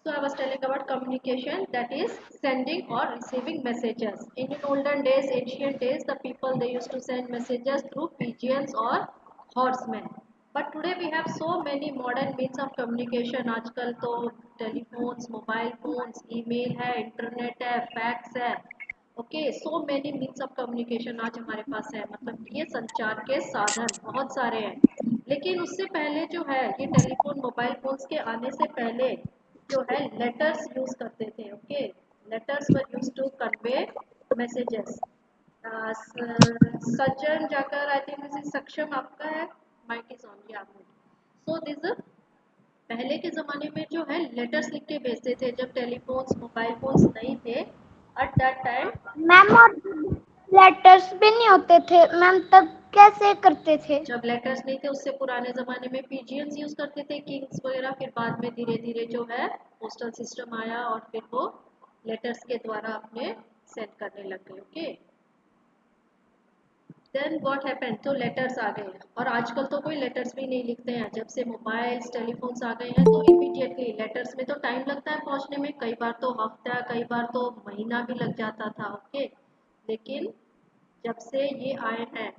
So I was telling about communication, that is sending or receiving messages. In olden days, ancient days, the people they used to send messages through pigeons or horsemen. But today we have so many modern means of communication. आजकल तो telephones, mobile phones, email है, internet है, fax है. Okay, so many means of communication आज हमारे पास है, मतलब ये संचार के साधन बहुत सारे हैं. लेकिन उससे पहले जो है ये टेलीफोन मोबाइल फोन्स के आने से पहले जो है लेटर्स यूज करते थे. Okay, letters were use to convey messages. सज्जन जाकर आई थिंक सक्षम आपका है, माइक इज ऑन. या सो दिस पहले के ज़माने में जो है लेटर्स लिख के भेजते थे जब टेलीफोन्स मोबाइल फोन्स नहीं थे. एट दैट टाइम मैम और लेटर्स भी नहीं होते थे मैम, तब कैसे करते थे? जब लेटर्स नहीं थे उससे पुराने ज़माने में पिजियंस यूज़ करते थे, किंग्स वगैरह. फिर बाद में धीरे धीरे जो है पोस्टल सिस्टम आया और फिर वो लेटर्स के द्वारा अपने सेंड करने लग गए. ओके, देन व्हाट हैपेंड, तो लेटर्स आ गए और आजकल तो कोई लेटर्स भी नहीं लिखते हैं. जब से मोबाइल्स टेलीफोन्स आ गए हैं तो इमीडिएटली लेटर्स में तो टाइम लगता है पहुंचने में, कई बार तो हफ्ता, कई बार तो महीना भी लग जाता था. ओके, लेकिन जब से ये आए हैं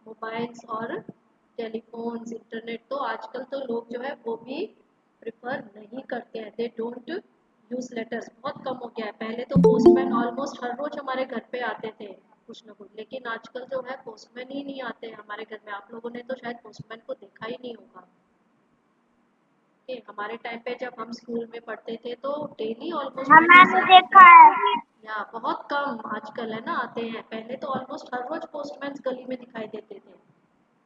मोबाइल्स और टेलीफोन्स, इंटरनेट, तो आजकल तो लोग जो है वो भी प्रिफर नहीं करते हैं. They don't use letters. बहुत कम हो गया है. पहले तो पोस्टमैन ऑलमोस्ट हर रोज हमारे घर पे आते थे कुछ ना कुछ, लेकिन आजकल जो है पोस्टमैन ही नहीं आते हैं हमारे घर में. आप लोगों ने तो शायद पोस्टमैन को देखा ही नहीं होगा. कि हमारे टाइम पे जब हम स्कूल में पढ़ते थे तो डेली ऑलमोस्ट हाँ मैंने देखा है. या बहुत कम आजकल है ना आते हैं. पहले तो ऑलमोस्ट हर रोज पोस्टमैन गली में दिखाई देते थे.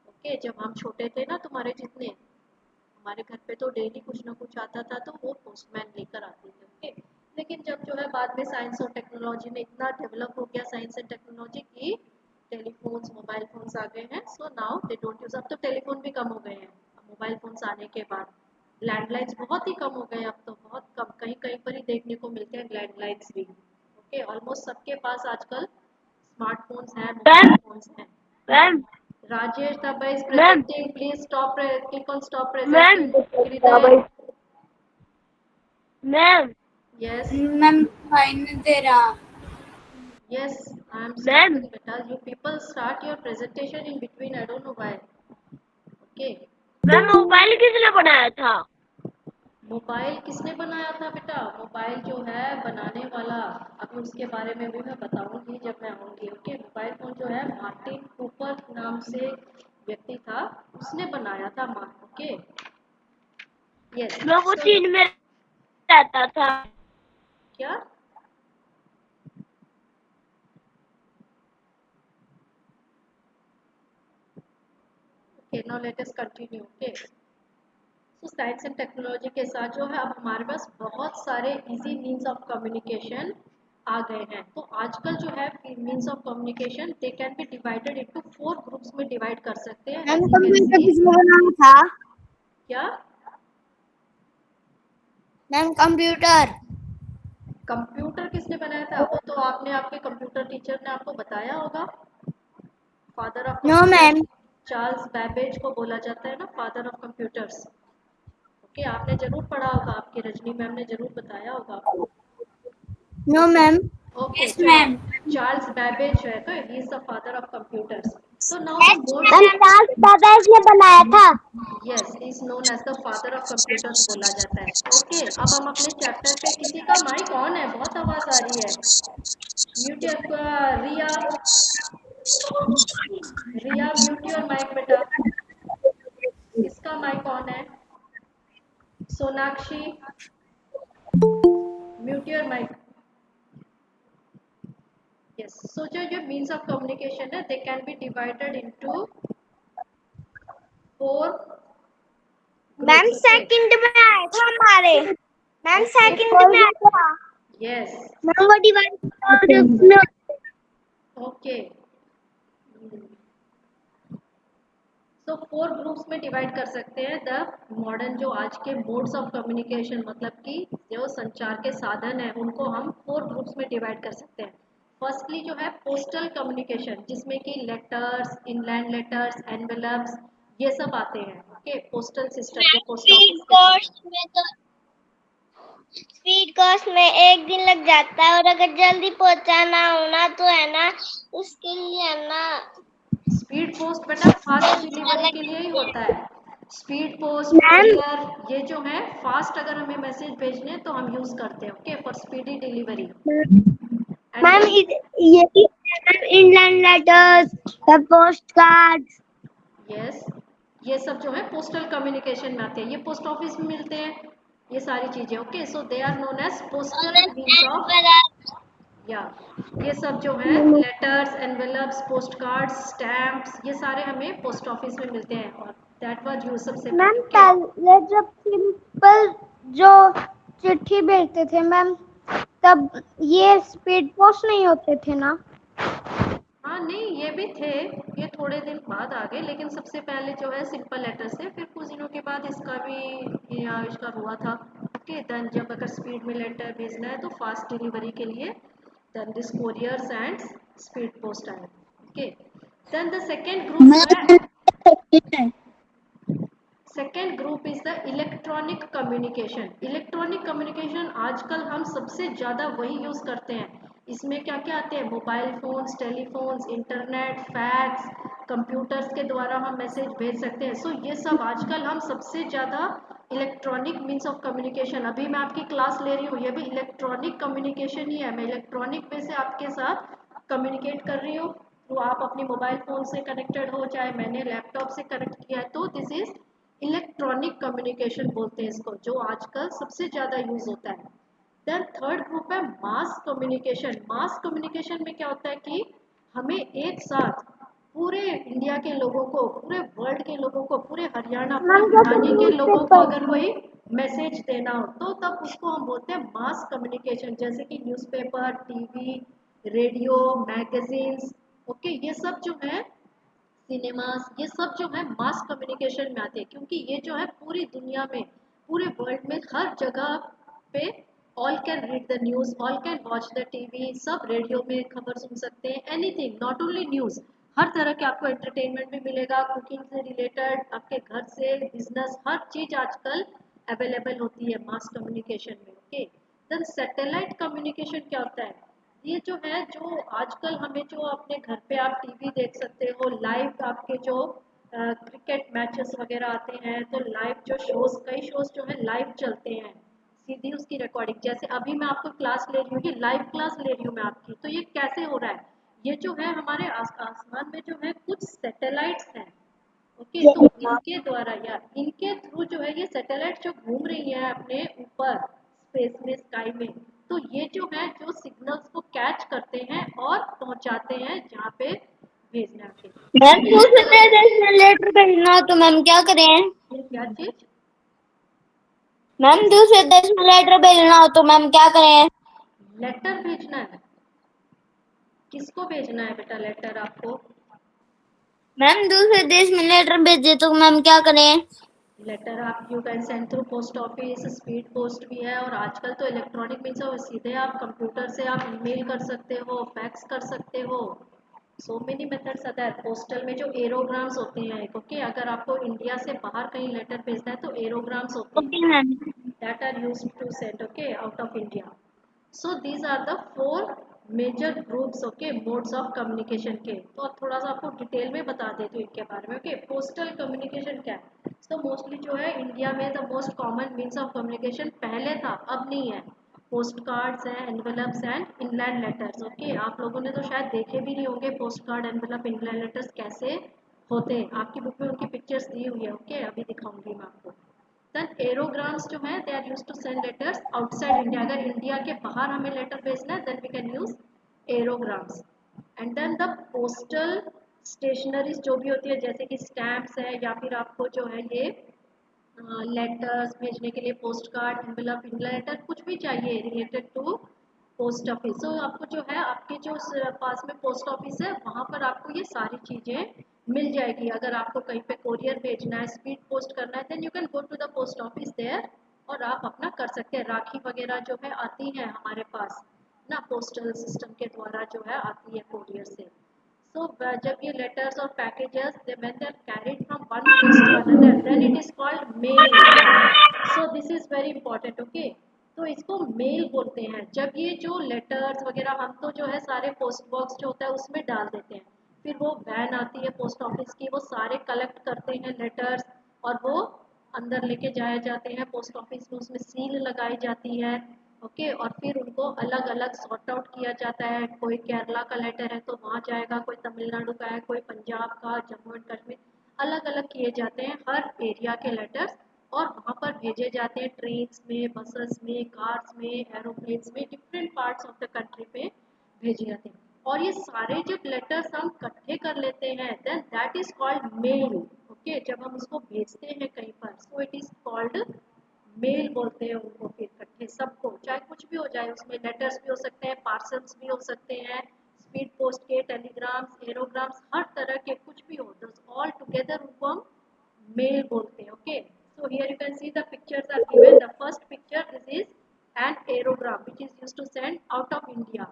ओके, जब हम छोटे थे ना तुम्हारे जितने, हमारे घर पे तो डेली कुछ ना कुछ आता था तो वो पोस्टमैन लेकर आते थे. ओके, लेकिन जब जो है बाद में साइंस और टेक्नोलॉजी में इतना डेवलप हो गया, साइंस एंड टेक्नोलॉजी की, टेलीफोन्स मोबाइल फोन्स आ गए हैं. So now they don't use. अब तो टेलीफोन भी कम हो गए हैं मोबाइल फोन्स आने के बाद. लैंडलाइंस बहुत ही कम हो गए अब तो, बहुत कम, कहीं कहीं पर ही देखने को मिलते हैं लैंडलाइंस भी. ओके, ऑलमोस्ट सबके पास आजकल स्मार्टफोन्स हैं, मोबाइल फोन्स हैं. Ma'am Rajesh Taba is ma'am presenting. Please stop. Click on stop ma'am presenting. Hriday. Ma'am Yes. Ma'am दिखाई नहीं दे रहा. Yes, I am ma'am starting. Beta, you people start your presentation in between. I don't know why. Okay. Ma'am mobile किसने बनाया था? Mobile किसने बनाया था बेटा? मोबाइल जो है बनाने वाला, अभी उसके बारे में भी मैं बताऊंगी जब मैं आऊंगी. ओके, मोबाइल फोन जो है मार्टिन कूपर नाम से व्यक्ति था, उसने बनाया था. Okay, yes. मैं वो चीन में रहता था. क्या? Okay, now let us continue. Okay, so science and technology के साथ जो है अब हमारे पास बहुत सारे इजी मीन्स ऑफ कम्युनिकेशन आ गए हैं. तो आजकल जो है means of communication they can be divided into 4 groups में डिवाइड कर सकते हैं. Ma'am As you can computer see. किसने बनाया था? क्या? Ma'am computer. कंप्यूटर किसने बनाया था? वो तो आपने आपके कंप्यूटर टीचर ने आपको बताया होगा. Father of no ma'am. Charles Babbage को बोला जाता है ना, फादर ऑफ कंप्यूटर्स. ओके, आपने जरूर पढ़ा होगा, आपकी रजनी मैम ने जरूर बताया होगा आपको. No ma'am. Okay, yes ma'am. Charles Babbage है तो he is the father of computers. So now the board. Charles Babbage ने बनाया था. Yes, is known as the father of computers बोला जाता है. ओके, अब हम अपने चैप्टर पे. किसी का माइक ऑन है? बहुत आवाज आ रही है. Mute Riya. Riya mute your mic बेटा. किसका माइक ऑन है? Sonakshi mute your mic. Yes, so जो मीन्स ऑफ कम्युनिकेशन है they can be divided into 4. Ma'am second में आया था हमारे. मैम सेकंड में आया था. यस. मैम वो डिवाइड. ओके, तो 4 ग्रुप्स में डिवाइड कर सकते हैं. द मॉडर्न जो आज के मोड्स ऑफ कम्युनिकेशन, मतलब कि जो संचार के साधन है, उनको हम 4 ग्रुप्स में डिवाइड कर सकते हैं. फर्स्टली जो है पोस्टल कम्युनिकेशन, जिसमें कि लेटर्स, इनलैंड लेटर्स, एनवेलप्स, ये सब आते हैं. ओके, पोस्टल सिस्टम जो पोस्ट ऑफिस के पोस्ट में एक दिन लग जाता है, और अगर जल्दी पहुंचाना हो ना तो है ना, उसके लिए है ना स्पीड पोस्ट बेटा फास्ट डिलीवरी के लिए ही होता है। स्पीड पोस्ट मैम कुरियर ये जो है फास्ट, अगर हमें मैसेज भेजने हैं तो हम यूज करते हैं, okay, for speedy delivery. And ma'am then ये भी inland letters, post cards. Yes, ये सब जो है पोस्टल कम्युनिकेशन में आते हैं, ये पोस्ट ऑफिस में मिलते हैं ये सारी चीजें, okay. So they are known as postal means of, या ये सब जो है letters, envelopes, post cards, stamps, ये सारे हमें पोस्ट ऑफिस में मिलते हैं, और दैट वाज यूज सबसे मैम पहले, ओके। पहले जब सिंपल जो चिट्ठी भेजते थे मैम, तब ये स्पीड पोस्ट नहीं होते थे ना। हाँ नहीं, ये भी थे, ये थोड़े दिन बाद आ गए, लेकिन सबसे पहले जो है सिंपल लेटर से, फिर कुछ दिनों के बाद इसका भी ये आविष्कार हुआ था, ओके। देन जब अगर स्पीड में लेटर भेजना है तो फास्ट डिलीवरी के लिए then this couriers and speed post आए, okay. Then the second group जो है, second group is the electronic communication. Electronic communication आजकल हम सबसे ज़्यादा वही यूज़ करते हैं। इसमें क्या क्या आते हैं? Mobile phones, telephones, internet, fax, computers के द्वारा हम मैसेज भेज सकते हैं। सो ये सब आजकल हम सबसे ज़्यादा इलेक्ट्रॉनिक मीन्स ऑफ कम्युनिकेशन, अभी मैं आपकी क्लास ले रही हूँ, ये भी इलेक्ट्रॉनिक कम्युनिकेशन ही है। मैं इलेक्ट्रॉनिक में से आपके साथ कम्युनिकेट कर रही हूँ, तो आप अपने मोबाइल फ़ोन से कनेक्टेड हो, चाहे मैंने लैपटॉप से कनेक्ट किया है, तो दिस इज़ इलेक्ट्रॉनिक कम्युनिकेशन बोलते हैं इसको, जो आजकल सबसे ज़्यादा यूज़ होता है। देन थर्ड ग्रुप है मास कम्युनिकेशन। मास कम्युनिकेशन में क्या होता है कि हमें एक साथ पूरे इंडिया के लोगों को, पूरे वर्ल्ड के लोगों को, पूरे हरियाणा, पूरे मैम जैसे भिवानी के लोगों को न्यूज़पेपर। अगर कोई मैसेज देना हो तो तब उसको हम बोलते हैं मास कम्युनिकेशन, जैसे कि newspaper, TV, radio, magazines, okay, ये सब जो है, सिनेमास, ये सब जो है मास कम्युनिकेशन में आते हैं, क्योंकि ये जो है पूरी दुनिया में, पूरे वर्ल्ड में हर जगह पे all can read the news, all can watch the TV, सब रेडियो में खबर सुन सकते हैं, एनीथिंग, नॉट ओनली न्यूज़, हर तरह के आपको एंटरटेनमेंट भी मिलेगा, कुकिंग से रिलेटेड, आपके घर से बिजनेस, हर चीज़ आजकल अवेलेबल होती है मास कम्युनिकेशन में, ओके। देन सैटेलाइट कम्युनिकेशन क्या होता है? ये जो है, जो आजकल हमें जो अपने घर पे आप टीवी देख सकते हो, लाइव आपके जो क्रिकेट मैचेस वगैरह आते हैं, तो लाइव जो शोज, कई शोज जो है लाइव चलते हैं, सीधी उसकी रिकॉर्डिंग, जैसे अभी मैं आपको क्लास ले रही हूँ, ये लाइव क्लास ले रही हूँ मैं आपकी, तो ये कैसे हो रहा है? ये जो है हमारे आसमान में जो है कुछ सैटेलाइट्स हैं, ओके, तो इनके द्वारा या इनके थ्रू जो है ये सैटेलाइट जो घूम रही है अपने ऊपर स्पेस में, स्काई में, तो ये जो है जो सिग्नल्स को कैच करते हैं और पहुंचाते हैं जहाँ पे भेजना है। मैम दूसरे देश में लेटर भेजना हो तो मैम क्या करें? क्या चीज? मैम दूसरे देश में लेटर भेजना हो तो मैम क्या करें? लेटर भेजना है? किसको भेजना है बेटा लेटर आपको? मैम दूसरे देश में लेटर भेजे तो मैम क्या करें? लेटर आप you can send through post office, speed post भी है, और आजकल तो इलेक्ट्रॉनिक मीन्स है, सीधे आप कंप्यूटर से आप ईमेल कर सकते हो, फैक्स कर सकते हो, सो मेनी मेथड्स आता है। पोस्टल में जो एरोग्राम्स होते हैं, ओके, अगर आपको इंडिया से बाहर कहीं लेटर भेजना है तो एरोग्राम्स होते ओके हैं ma'am. that are used to send, okay, out of India. So these are the four major groups, okay, modes of communication के। तो अब थोड़ा सा आपको डिटेल में बता देती हूँ इनके बारे में, ओके। पोस्टल कम्युनिकेशन क्या है? तो मोस्टली जो है इंडिया में the most common means of communication पहले था, अब नहीं है। पोस्ट कार्ड्स हैं, envelopes and inland letters, okay. आप लोगों ने तो शायद देखे भी नहीं होंगे post card, envelope, inland letters कैसे होते हैं, आपकी बुक में उनकी पिक्चर्स दी हुई है, ओके, अभी दिखाऊंगी मैं आपको। देन एरोग्राम्स जो है they are use to send letters outside India, अगर इंडिया के बाहर हमें लेटर भेजना है then we can use aerograms. And then the postal stationeries जो भी होती है, जैसे कि स्टैम्प्स है, या फिर आपको जो है ये लेटर्स भेजने के लिए पोस्ट कार्ड, एनवेलप, लेटर, कुछ भी चाहिए रिलेटेड टू पोस्ट ऑफिस, तो आपको जो है आपके जो पास में पोस्ट ऑफिस है वहाँ पर आपको ये सारी चीज़ें मिल जाएगी। अगर आपको कहीं पे कोरियर भेजना है, स्पीड पोस्ट करना है, then you can go to the post office there, और आप अपना कर सकते हैं। राखी वगैरह जो है आती है हमारे पास ना, पोस्टल सिस्टम के द्वारा जो है आती है कोरियर से। So जब ये letters or packages, they when they are carried from one place to another, then it is called mail. So this is very important, okay? तो इसको मेल बोलते हैं। जब ये जो लेटर्स वगैरह हम तो जो है सारे पोस्ट बॉक्स जो होता है उसमें डाल देते हैं, फिर वो वैन आती है पोस्ट ऑफिस की, वो सारे कलेक्ट करते हैं लेटर्स और वो अंदर लेके जाए जाते हैं पोस्ट ऑफिस में, उसमें सील लगाई जाती है। ओके, और फिर उनको अलग अलग सॉर्ट आउट किया जाता है। कोई केरला का लेटर है तो वहाँ जाएगा, कोई तमिलनाडु का है, कोई पंजाब का, जम्मू एंड कश्मीर, अलग अलग किए जाते हैं हर एरिया के लेटर्स, और वहाँ पर भेजे जाते हैं ट्रेन्स में, बसेस में, कार्स में, एरोप्लेन्स में, different parts of the country पे भेजे जाते हैं। और ये सारे जब लेटर्स हम इकट्ठे कर लेते हैं then that is called mail. Okay, जब हम उसको भेजते हैं कहीं पर, so it is called mail बोलते हैं उनको। फिर इकट्ठे सबको, चाहे कुछ भी हो जाए, उसमें लेटर्स भी हो सकते हैं, पार्सल्स भी हो सकते हैं, स्पीड पोस्ट के, टेलीग्राम्स, एरोग्राम्स, हर तरह के कुछ भी हो, तो ऑल टुगेदर उनको हम मेल बोलते हैं। Okay, so here you can see the pictures are given. The first picture, this is an aerogram which is used to send out of India.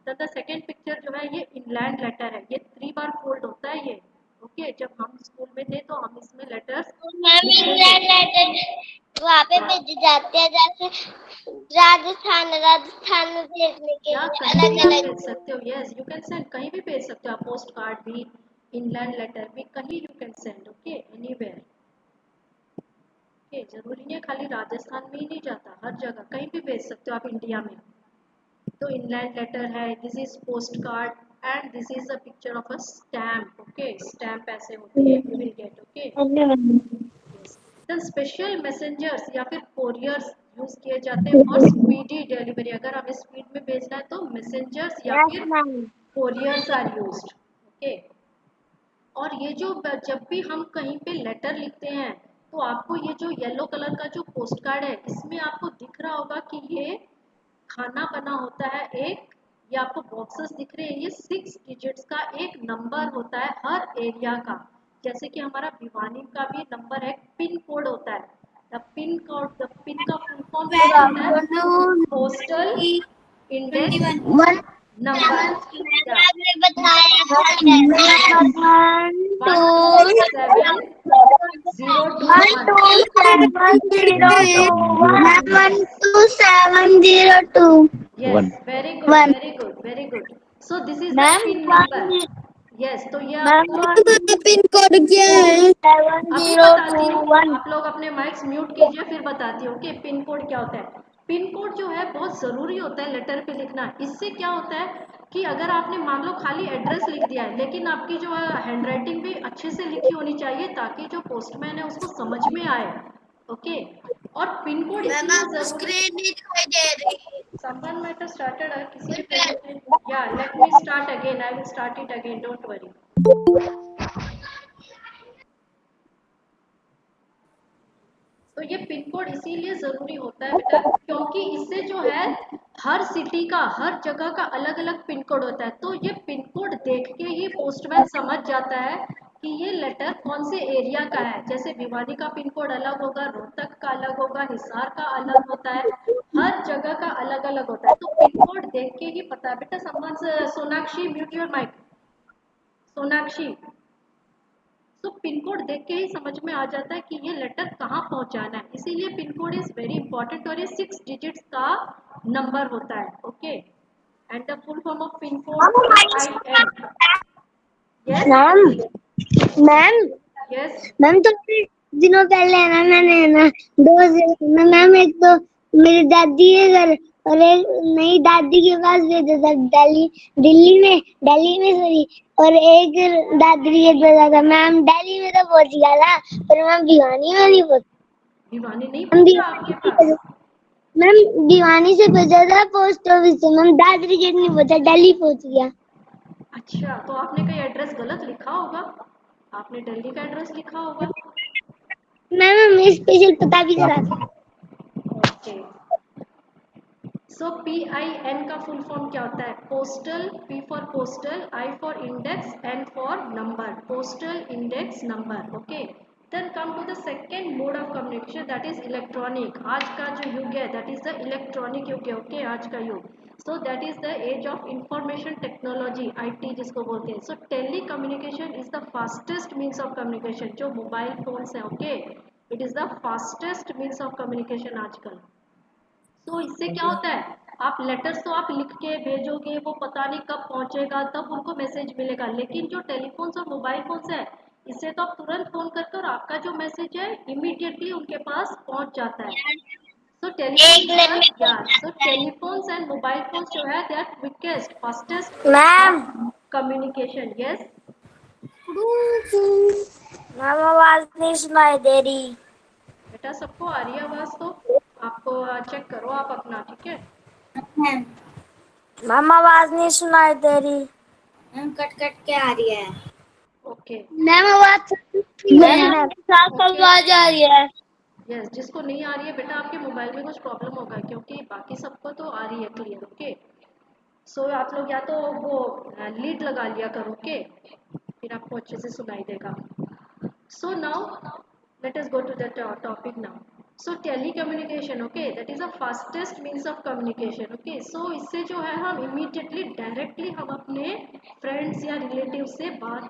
Then the second picture जो है ये inland letter है, ये 3 बार fold होता है ये। Okay, जब हम स्कूल में थे तो हम इसमें लेटर्स मैम लिखते थे। इंग्लैंड लेटर वहाँ पे भेजे जाते हैं, जैसे राजस्थान में भेजने के या लिए कहीं भी अलग आप अलग। भेज सकते हो, यस यू कैन सेंड, कहीं भी भेज सकते हो आप, पोस्ट कार्ड भी, इनलैंड लेटर भी, कहीं you can send. Okay, anywhere. Okay, जरूरी नहीं है खाली राजस्थान में ही नहीं जाता, हर जगह कहीं भी भेज सकते हो आप इंडिया में। तो इनलैंड लेटर है, this is post card, and this is a picture of a stamp. Okay, stamp ऐसे होते हैं, you will get. Okay, yes. Then special messengers या फिर कोरियर्स यूज किए जाते हैं फॉर स्पीडी डिलीवरी। अगर हमें स्पीड में भेजना है तो मैसेंजर्स या यस फिर ma'am. Couriers are used. Okay, और ये जो जब भी हम कहीं पे लेटर लिखते हैं तो आपको ये जो येलो कलर का जो पोस्ट कार्ड है इसमें आपको दिख रहा होगा कि ये खाना बना होता है एक, ये आपको बॉक्सेस दिख रहे हैं, ये 6 डिजिट्स का एक नंबर होता है हर एरिया का। जैसे कि हमारा भिवानी का भी नंबर है, पिन कोड होता है। The pin code, the pin का फुल फॉर्म क्या गुड होता है? Afternoon. Postal index one number. क्या? आपने बताया था one two 127021। One two seven zero two one Yes. Two seven zero two Yes, very good, one very good, very good. So this is the ma'am pin number. One Yes, तो ये ma'am आपको one pin code क्या है? Seven अभी zero बताती to हूँ, one. आप लोग अपने माइक्स म्यूट कीजिए फिर बताती हूँ कि पिन कोड क्या होता है। पिन कोड जो है बहुत ज़रूरी होता है लेटर पे लिखना। इससे क्या होता है कि अगर आपने मान लो खाली एड्रेस लिख दिया है लेकिन आपकी जो है हैंडराइटिंग भी अच्छे से लिखी होनी चाहिए ताकि जो पोस्टमैन है उसको समझ में आए। ओके, और पिन कोड मैम इसीलिए आपको ज़रूरी। स्क्रीन नहीं दिखाई दे रही। Someone might have started, किसी भी प्रेजेंटेशन, या let me start again, I will start it again, don't worry. तो ये पिन कोड इसीलिए ज़रूरी होता है बेटा क्योंकि इससे जो है हर सिटी का, हर जगह का अलग अलग पिन कोड होता है। तो ये पिन कोड देख के ही पोस्टमैन समझ जाता है कि ये लेटर कौन से एरिया का है। जैसे भिवानी का पिन कोड अलग होगा, रोहतक का अलग होगा, हिसार का अलग होता है, हर जगह का अलग अलग होता है। तो पिन कोड देख के ही पता है बेटा। सम्मान से Sonakshi, mute your mic. Sonakshi, तो पिन कोड देख के ही समझ में आ जाता है कि ये लेटर कहाँ पहुंचाना है, इसीलिए pin code is very important और ये 6 डिजिट्स का नंबर होता है। Okay, and the full form of pin code, PIN। Yes ma'am ma'am yes. Ma'am थोड़े दिनों पहले है ना, मैंने है ना मैम एक तो मेरी दादी के घर और एक नई दादी के पास भेजा था दिल्ली में सॉरी, और एक दादी के भेजा था मैम दिल्ली में तो पहुंच गया था, पर मैम भिवानी में नहीं पहुंचा। भिवानी नहीं मैम पहुंचा आपके पास? मैम भिवानी से भेजा था पोस्ट ऑफिस से, मैम दादरी गेट नहीं पहुंचा, दिल्ली पहुंच गया। अच्छा, तो आपने कहीं एड्रेस गलत लिखा होगा, आपने दिल्ली का एड्रेस लिखा होगा। मैम हमें स्पेशल पता भी करा था। ओके, सो PIN का फुल फॉर्म क्या होता है? Postal, P for postal, I for index, N for number, postal index number. Okay, then come to the second mode of communication that is electronic. आज का जो युग है दैट इज द इलेक्ट्रॉनिक युग है। ओके, आज का युग, so that is the age of information technology, IT जिसको बोलते हैं। So telecommunication is the fastest means of communication. जो मोबाइल फोन्स है, okay, it is the fastest means of communication आजकल। तो इससे क्या होता है, आप लेटर्स तो आप लिख के भेजोगे, वो पता नहीं कब पहुंचेगा, तब उनको मैसेज मिलेगा। लेकिन जो टेलीफोन्स और मोबाइल फोन्स है, इससे तो आप तुरंत फोन करके और आपका जो मैसेज है इमीडिएटली उनके पास पहुंच जाता है। सो एक टेलीफोन्स मिनट आर, में या पहुंच सो जाता है। टेलीफोन्स एंड मोबाइल फोन्स जो है they are quickest fastest ma'am, of communication. Yes ma'am आवाज नहीं सुनाई दे रही। बेटा, सबको आ रही है आवाज तो आपको चेक करो आप अपना, ठीक है। मैम आवाज नहीं सुनाई दे रही। मैम कट कट के आ रही है। ओके मैम आवाज नहीं है। मैम साफ ओके, आवाज आ रही है। यस, जिसको नहीं आ रही है बेटा आपके मोबाइल में कुछ प्रॉब्लम होगा, क्योंकि बाकी सबको तो आ रही है क्लियर। ओके, सो आप लोग या तो वो लीड लगा लिया करो, ओके, फिर आपको अच्छे से सुनाई देगा। So now let us go to the topic now. So telecommunication, okay, that is the fastest means of communication. Okay, so इससे जो है हम immediately directly हम अपने friends या relatives से बात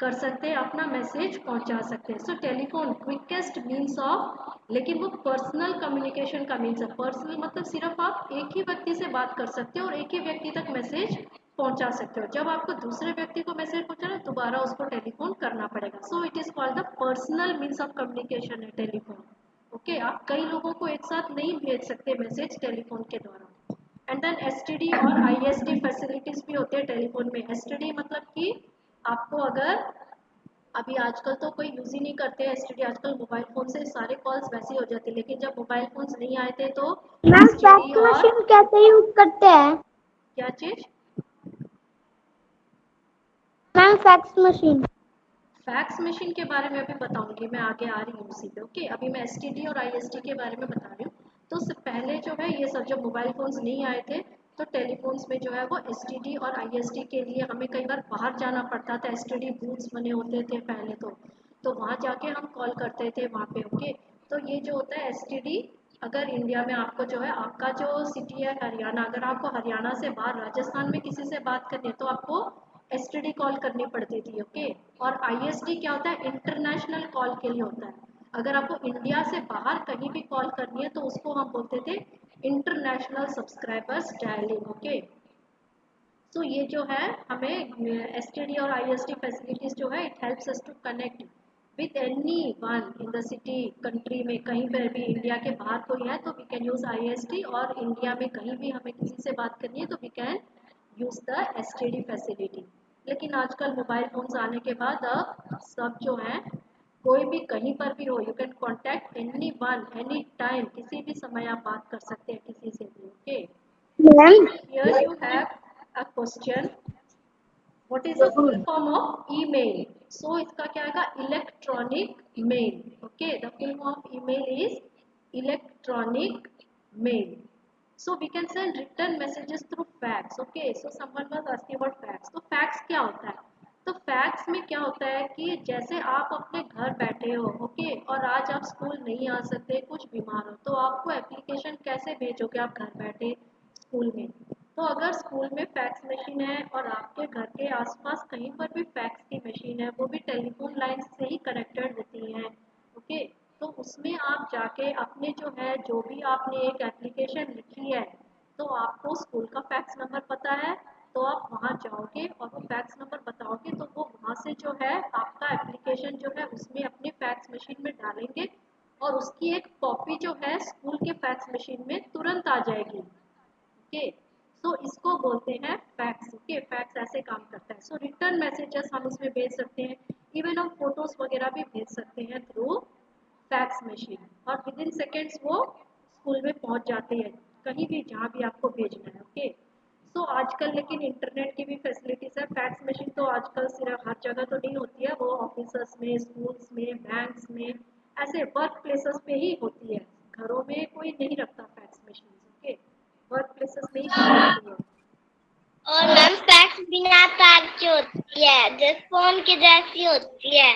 कर सकते हैं, अपना मैसेज पहुंचा सकते हैं। सो टेलीफोन क्विकेस्ट मीन्स ऑफ, लेकिन वो पर्सनल कम्युनिकेशन का मीन्स है। पर्सनल मतलब सिर्फ आप एक ही व्यक्ति से बात कर सकते हो और एक ही व्यक्ति तक मैसेज पहुंचा सकते हो। जब आपको दूसरे व्यक्ति को मैसेज पहुंचाना, दोबारा उसको टेलीफोन करना पड़ेगा। सो it is called the personal means of communication है टेलीफोन। ओके, आप कई लोगों को एक साथ नहीं भेज सकते मैसेज टेलीफोन के द्वारा। एंड देन एसटीडी और आईएसडी फैसिलिटीज भी होते हैं टेलीफोन में। एसटीडी मतलब कि आपको अगर, अभी आजकल तो कोई यूज ही नहीं करते हैं एसटीडी, आजकल मोबाइल फोन से सारे कॉल्स वैसे ही हो जाते, लेकिन जब मोबाइल फोन्स नहीं आए थे तो मैम एसटीडी फैक्स और, मशीन कैसे यूज करते हैं? क्या चीज? Ma'am fax machine. Fax machine के बारे में अभी बताऊंगी, मैं आगे आ रही हूँ उसी पे। ओके, अभी मैं एसटीडी और आईएसडी के बारे में बता रही हूँ। तो उससे पहले जो है ये सब, जब मोबाइल फोन्स नहीं आए थे तो टेलीफोन्स में जो है वो एसटीडी और आईएसडी के लिए हमें कई बार बाहर जाना पड़ता था। एसटीडी बूथ्स बने होते थे पहले तो वहाँ जाके हम कॉल करते थे वहाँ पे। ओके, तो ये जो होता है एसटीडी, अगर इंडिया में आपको जो है, आपका जो सिटी है हरियाणा, अगर आपको हरियाणा से बाहर राजस्थान में किसी से बात करनी है तो आपको एसटीडी कॉल करनी पड़ती थी। ओके, और आईएसडी क्या होता है, इंटरनेशनल कॉल के लिए होता है। अगर आपको इंडिया से बाहर कहीं भी कॉल करनी है तो उसको हम बोलते थे इंटरनेशनल सब्सक्राइबर्स डायलिंग। ओके, तो ये जो है हमें एसटीडी और आईएसडी फैसिलिटीज जो है, it helps us to connect with any one in the city, country में कहीं पर भी इंडिया के बाहर कोई है तो वी कैन यूज आईएसडी, और इंडिया में कहीं भी हमें किसी से बात करनी है तो we can use the STD facility. लेकिन आजकल मोबाइल फोन्स आने के बाद अब सब जो है, कोई भी कहीं पर भी हो, you can contact any one any time, किसी भी समय आप बात कर सकते हैं किसी से भी। Okay, ma'am here you have a question, what is the full form of email? So इसका क्या आएगा, electronic mail. Okay, the full form of email is electronic mail. So we can send written messages through fax. Okay, so someone was asking about fax. तो fax क्या होता है? तो fax में क्या होता है कि जैसे आप अपने घर बैठे हो, ओके, और आज आप स्कूल नहीं आ सकते, कुछ बीमार हो, तो आपको एप्लीकेशन कैसे भेजोगे आप घर बैठे स्कूल में? तो अगर स्कूल में फैक्स मशीन है और आपके घर के आसपास कहीं पर भी फैक्स की मशीन है, वो भी टेलीफोन लाइन से ही कनेक्टेड होती हैं। ओके, तो उसमें आप जाके अपने जो है, जो भी आपने एक एप्लीकेशन लिखी है, तो आपको स्कूल का फैक्स नंबर पता है, तो आप वहाँ जाओगे और वो फैक्स नंबर बताओगे तो वो वहाँ से जो है आपका एप्लीकेशन जो है उसमें अपने फैक्स मशीन में डालेंगे और उसकी एक कॉपी जो है स्कूल के फैक्स मशीन में तुरंत आ जाएगी। ओके, सो इसको बोलते हैं फैक्स। ओके, फैक्स ऐसे काम करता है। सो रिटर्न मैसेजेस हम इसमें भेज सकते हैं, इवन हम फोटोज वगैरह भी भेज सकते हैं थ्रू फैक्स मशीन, और विद इन सेकेंड्स वो स्कूल में पहुंच जाते हैं, कहीं भी जहाँ भी आपको भेजना है। ओके, सो आजकल लेकिन इंटरनेट की भी फैसिलिटीज है। फैक्स मशीन तो आजकल सिर्फ हर जगह तो नहीं होती है, वो ऑफिस में, स्कूल्स में, बैंक्स में, ऐसे वर्क प्लेसेस पे ही होती है। घरों में कोई नहीं रखता fax machine. Okay, work places में ही काम होती है। और मैम फैक्स बिना तार की होती है, जैसे फोन के जैसी होती है।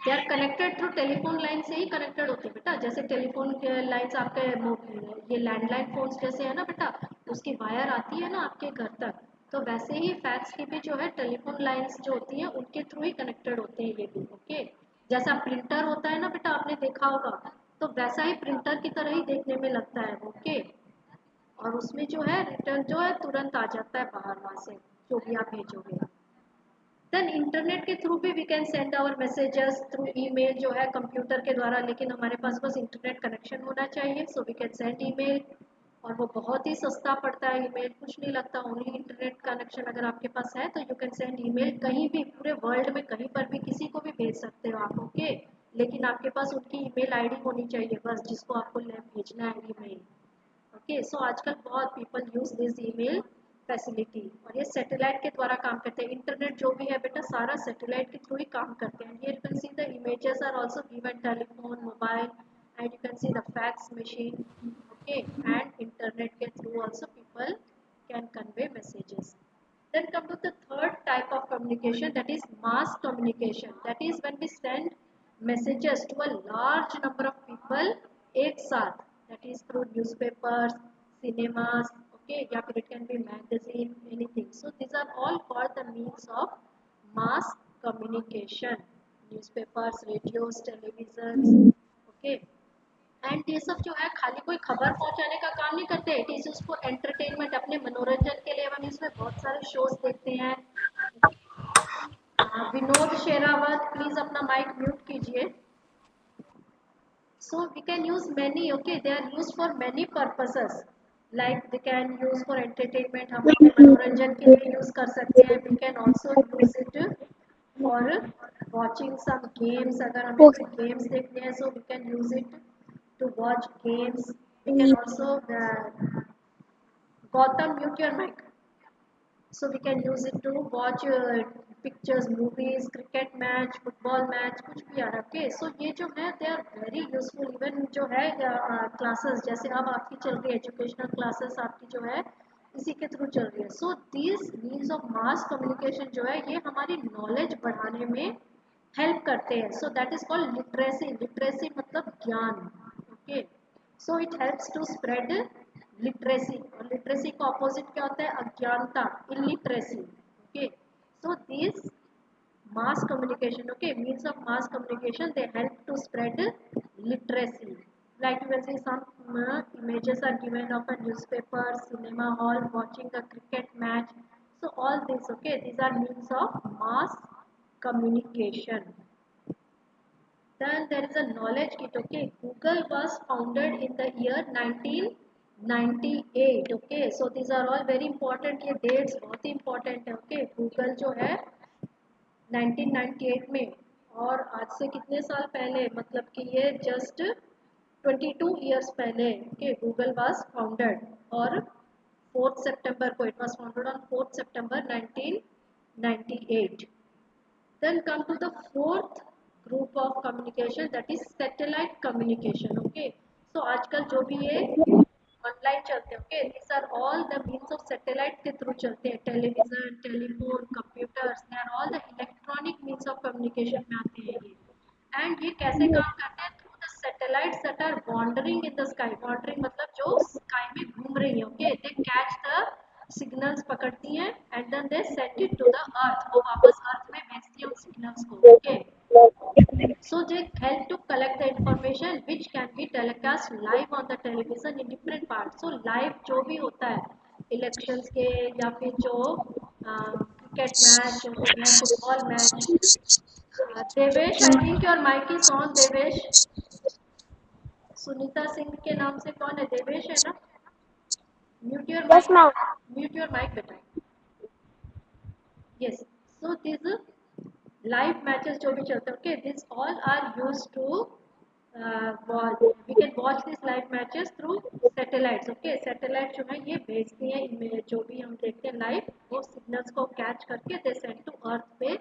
They are connected through telephone line से ही कनेक्टेड होते हैं बेटा, जैसे टेलीफोन के लाइन्स आपके ये लैंडलाइन फोन्स जैसे है ना बेटा, उसकी वायर आती है ना आपके घर तक, तो वैसे ही फैक्स की भी जो है टेलीफोन लाइन्स जो होती हैं उनके थ्रू ही कनेक्टेड होते हैं ये भी। ओके, जैसा प्रिंटर होता है ना बेटा, आपने देखा होगा, तो वैसा ही प्रिंटर की तरह ही देखने में लगता है। ओके, और उसमें जो है रिटर्न जो है तुरंत आ जाता है बाहर वहाँ से जो भी आप भेजोगे। देन इंटरनेट के थ्रू भी we can send our messages through email जो है कंप्यूटर के द्वारा, लेकिन हमारे पास बस इंटरनेट कनेक्शन होना चाहिए, so we can send email. और वो बहुत ही सस्ता पड़ता है ईमेल, कुछ नहीं लगता, ओनली इंटरनेट कनेक्शन अगर आपके पास है तो यू कैन सेंड ईमेल कहीं भी पूरे वर्ल्ड में कहीं पर भी किसी को भी भेज सकते हो आप। ओके, लेकिन आपके पास उनकी ईमेल आईडी होनी चाहिए बस, जिसको आपको भेजना है ईमेल। ओके, सो आजकल बहुत people use this email facility, और ये सैटेलाइट के द्वारा काम करते हैं। इंटरनेट जो भी है बेटा सारा सैटेलाइट के थ्रू ही काम करते हैं। Here you can see the images are also given telephone mobile and you can see the fax machine. Okay, and internet के through also people can convey messages. Then come to the third type of communication, that is mass communication. That is when we send messages to a large number of people एक साथ, that is through newspapers, cinemas, okay, या फिर it can be magazine, anything. So these are all called the means of mass communication. Newspapers, radios, televisions, okay. And ये सब जो है खाली कोई खबर पहुंचाने का काम नहीं करते, it is used for entertainment, अपने मनोरंजन के लिए हम इसमें बहुत सारे शोज देखते हैं। विनोद शेरावत प्लीज अपना माइक म्यूट कीजिए। So we can use many, okay, they are use for many purposes, like we can use for entertainment, हम अपने मनोरंजन के लिए यूज कर सकते हैं। We can also use it for watching some games, अगर हमें कोई गेम्स देखने हैं so we can use it to watch games. We can also Gotham, mute your mic. So we can use it to watch pictures, movies, cricket match, football match, कुछ भी आ रहा है। Okay, so ये जो है they are very useful, even जो है classes जैसे अब आपकी चल रही है educational classes आपकी जो है इसी के थ्रू चल रही है। So these means of mass communication जो है ये हमारी knowledge बढ़ाने में हेल्प करते हैं। So that is called literacy. Literacy मतलब ज्ञान। Okay, so it helps to spread literacy, और लिटरेसी का ऑपोजिट क्या होता है? अज्ञानता, illiteracy. Okay, so this mass communication, okay, means of mass communication, they help to spread literacy. Like you will see some images are given of a newspaper, cinema hall, watching a cricket match. So all this, okay, these are means of mass communication. Then there is a knowledge kit, okay. Google was founded in the year 1998, okay. So these are all very important, ये dates बहुत ही important है, okay. Google जो है 1998 में, और आज से कितने साल पहले, मतलब कि ये जस्ट 22 ईयर्स पहले, okay, गूगल वाज फाउंडेड, और 4 सितंबर को, it was founded on 4 September 1998। Then come to the fourth group of communication, that is satellite communication. Okay, so आजकल जो भी ये ऑनलाइन चलते हैं, okay, these are all the means of satellite के थ्रू चलते हैं। Television, telephone, computers, they are all the electronic means of communication में आते हैं ये। एंड ये कैसे काम करते हैं? Through the satellites that are wandering in the sky. Wandering मतलब जो स्काई में घूम रही है, okay, they catch the signals, पकड़ती हैं, and then they send it to the earth, वो वापस अर्थ में भेजती है उन सिग्नल्स को। Okay, so they help to collect the information which can be telecast live on the television in different parts. So live जो भी होता है इलेक्शंस के, या फिर जो क्रिकेट मैच हो गया, football match. Devesh, I think your mike is on. Devesh, Sunita Singh के नाम से कौन है? देवेश है ना? Mute your Yes, mike, ma'am. Mute your mic बेटा। Yes, so this live matches जो भी चलते हैं, okay, this all are use to we can watch this live matches through satellites. Okay, satellite जो है ये भेजती है इनमें जो भी हम देखते हैं लाइव, वो सिग्नल्स को कैच करके दे सेंड टू अर्थ पे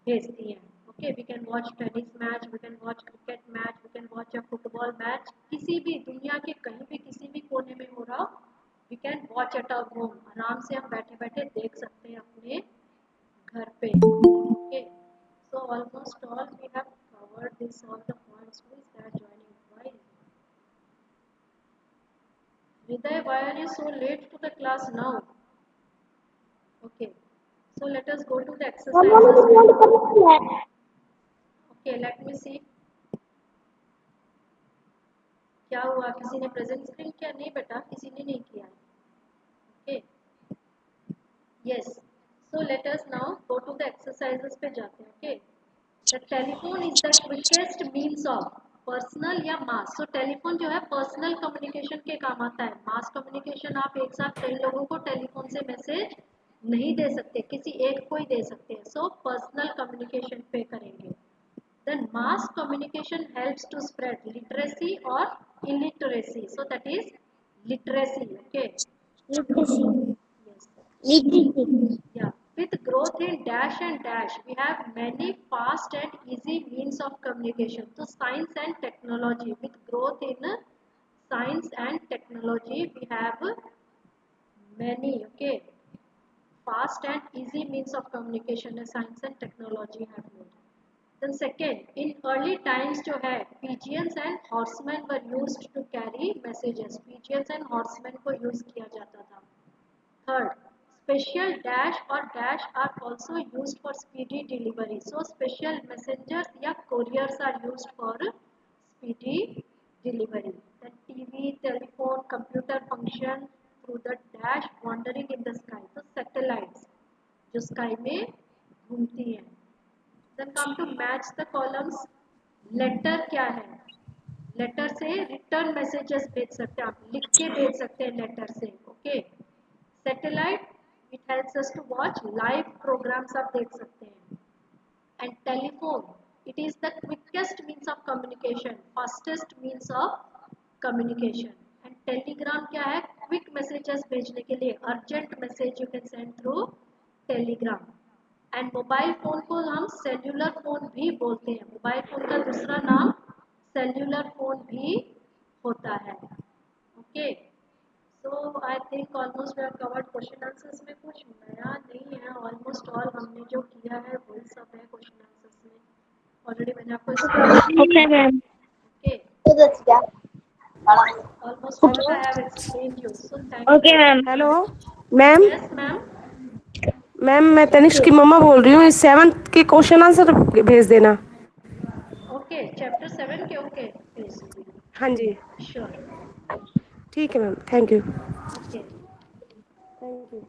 भेजती हैं। Okay, we can watch tennis match, we can watch cricket match, we can watch a football match, किसी भी दुनिया के कहीं भी किसी भी कोने में हो रहा हो, we can watch at our home. आराम से हम बैठे बैठे देख सकते हैं अपने घर पे। Okay, so almost all we have covered this, all the points. Who is that joining? Why? Hriday, why are you so late to the class now? Okay, so let us go to the exercises. Okay, let me see. क्या हुआ? किसी ने present screen किया? नहीं बेटा, किसी ने नहीं किया। Yes. So let us now go to the exercises पे जाते हैं. Okay. The telephone is the quickest means of personal या मास. So टेलीफोन जो है पर्सनल कम्युनिकेशन के काम आता है. मास कम्युनिकेशन आप एक साथ कई लोगों को टेलीफोन से मैसेज नहीं दे सकते, किसी एक को ही दे सकते हैं. सो पर्सनल कम्युनिकेशन पे करेंगे. Then mass communication helps to spread literacy or illiteracy. So that is literacy. Okay. Literacy. Yes. Literacy. Yeah. With growth in dash and dash, we have many fast and easy means of communication. So science and technology. With growth in science and technology, we have many. Okay. Fast and easy means of communication. Science and technology have made. Then second, in early times जो है pigeons and horsemen were used to carry messages. Pigeons and horsemen को use किया जाता था. Third, special dash or dash are also used for speedy delivery. So special messengers या couriers are used for speedy delivery. Then TV, telephone, computer function through the dash wandering in the sky. So satellites जो sky में घूमती हैं. Then come to match the columns. Letter क्या है? Letter से return messages भेज सकते हैं, आप लिख के भेज सकते हैं लेटर से. Okay. Satellite it helps us to watch live programs, आप देख सकते हैं. And telephone it is the quickest means of communication, fastest means of communication. And telegram क्या है? क्विक मैसेजेस भेजने के लिए, urgent message you can send through telegram. And mobile phone को हम सेल्यूलर फोन भी बोलते हैं. मोबाइल फोन का दूसरा नाम सेल्यूलर फोन भी होता है. Okay. So I think almost we have covered question answers में. कुछ नया नहीं है, ऑलमोस्ट ऑल हमने जो किया है वही सब है क्वेश्चन आंसर्स में. ऑलरेडी मैंने आपको Okay, ma'am. Okay almost all I have explained you. So thank you. Okay, ma'am. Hello ma'am. Yes ma'am. Ma'am मैं तनिष्क की मम्मा बोल रही हूँ. इस 7th के क्वेश्चन आंसर भेज देना. ओके. चैप्टर 7 के. Okay please. हाँ जी श्योर. ठीक है ma'am. Thank you. Okay. Thank you.